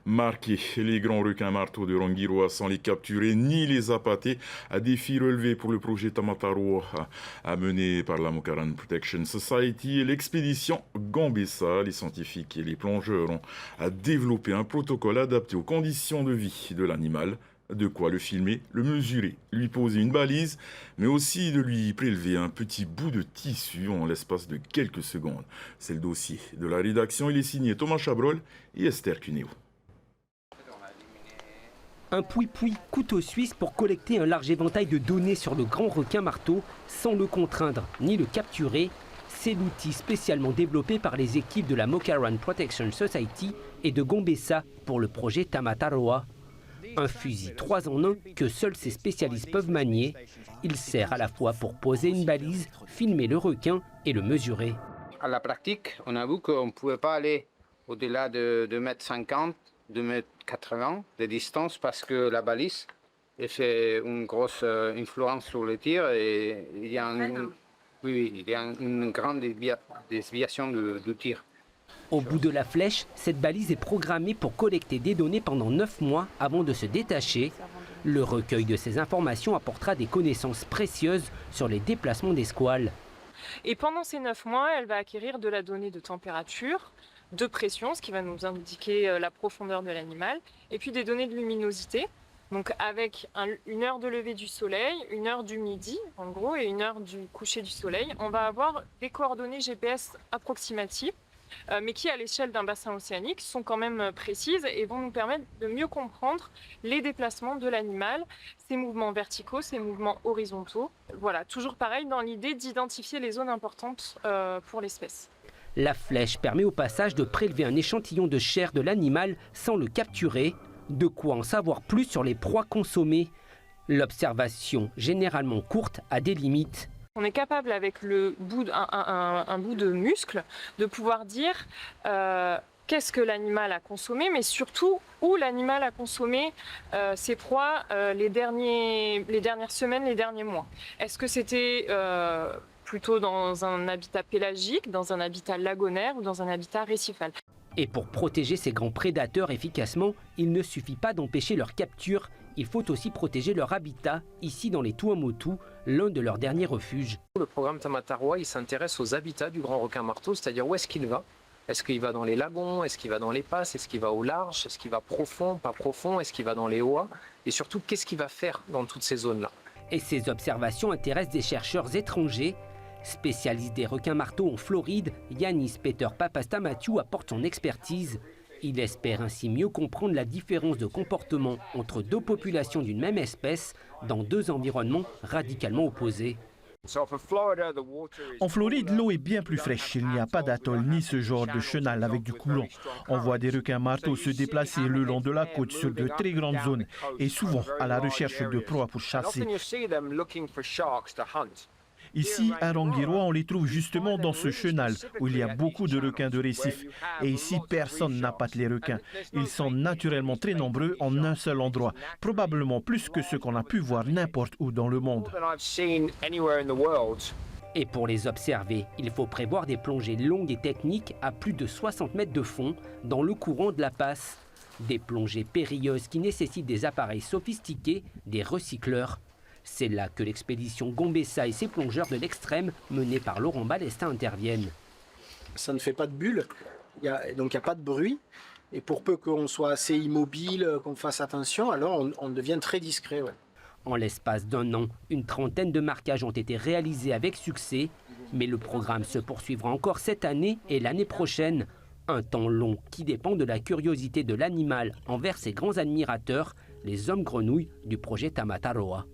marqué. Les grands requins marteaux de Rongiroa sans les capturer ni les appâter. À défi relevé pour le projet Tamataroa mené par la Mokaran Protection Society et l'expédition Gambessa. Les scientifiques et les plongeurs ont développé un protocole adapté aux conditions de vie de l'animal. De quoi le filmer, le mesurer, lui poser une balise, mais aussi de lui prélever un petit bout de tissu en l'espace de quelques secondes. C'est le dossier de la rédaction. Il est signé Thomas Chabrol et Esther Cuneo. Un pouille-pouille couteau suisse pour collecter un large éventail de données sur le grand requin marteau sans le contraindre ni le capturer. C'est l'outil spécialement développé par les équipes de la Mokaran Protection Society et de Gambessa pour le projet Tamataroa. Un fusil 3 en 1 que seuls ces spécialistes peuvent manier. Il sert à la fois pour poser une balise, filmer le requin et le mesurer. À la pratique, on a vu qu'on ne pouvait pas aller au-delà de 2,50 m, 2,80 m de distance parce que la balise fait une grosse influence sur le tir et il y a, une grande déviation du tir. Au bout de la flèche, cette balise est programmée pour collecter des données pendant 9 mois avant de se détacher. Le recueil de ces informations apportera des connaissances précieuses sur les déplacements des squales. Et pendant ces 9 mois, elle va acquérir de la donnée de température, de pression, ce qui va nous indiquer la profondeur de l'animal, et puis des données de luminosité. Donc avec une heure de lever du soleil, une heure du midi en gros et une heure du coucher du soleil, on va avoir des coordonnées GPS approximatives. Mais qui, à l'échelle d'un bassin océanique, sont quand même précises et vont nous permettre de mieux comprendre les déplacements de l'animal, ses mouvements verticaux, ses mouvements horizontaux. Voilà, toujours pareil dans l'idée d'identifier les zones importantes pour l'espèce. La flèche permet au passage de prélever un échantillon de chair de l'animal sans le capturer, de quoi en savoir plus sur les proies consommées. L'observation, généralement courte, a des limites. On est capable, avec un bout de muscle, de pouvoir dire qu'est-ce que l'animal a consommé, mais surtout où l'animal a consommé ses proies les dernières semaines, les derniers mois. Est-ce que c'était plutôt dans un habitat pélagique, dans un habitat lagonaire ou dans un habitat récifal? Et pour protéger ces grands prédateurs efficacement, il ne suffit pas d'empêcher leur capture. Il faut aussi protéger leur habitat, ici dans les Tuamotu, l'un de leurs derniers refuges. Le programme Tamataroa, il s'intéresse aux habitats du grand requin marteau, c'est-à-dire où est-ce qu'il va. Est-ce qu'il va dans les lagons? Est-ce qu'il va dans les passes? Est-ce qu'il va au large? Est-ce qu'il va profond, pas profond? Est-ce qu'il va dans les oas? Et surtout, qu'est-ce qu'il va faire dans toutes ces zones-là? Et ces observations intéressent des chercheurs étrangers. Spécialiste des requins marteaux en Floride, Yanis Peter Papastamatiu apporte son expertise. Il espère ainsi mieux comprendre la différence de comportement entre deux populations d'une même espèce dans deux environnements radicalement opposés. En Floride, l'eau est bien plus fraîche. Il n'y a pas d'atoll ni ce genre de chenal avec du coulant. On voit des requins marteaux se déplacer le long de la côte sur de très grandes zones et souvent à la recherche de proies pour chasser. Ici, à Rongiroa, on les trouve justement dans ce chenal où il y a beaucoup de requins de récif. Et ici, personne n'appâte les requins. Ils sont naturellement très nombreux en un seul endroit, probablement plus que ce qu'on a pu voir n'importe où dans le monde. Et pour les observer, il faut prévoir des plongées longues et techniques à plus de 60 mètres de fond dans le courant de la passe. Des plongées périlleuses qui nécessitent des appareils sophistiqués, des recycleurs. C'est là que l'expédition Gambessa et ses plongeurs de l'extrême, menés par Laurent Balestin, interviennent. Ça ne fait pas de bulles, donc il n'y a pas de bruit. Et pour peu qu'on soit assez immobile, qu'on fasse attention, alors on devient très discret. Ouais. En l'espace d'un an, une trentaine de marquages ont été réalisés avec succès. Mais le programme se poursuivra encore cette année et l'année prochaine. Un temps long qui dépend de la curiosité de l'animal envers ses grands admirateurs, les hommes grenouilles du projet Tamataroa.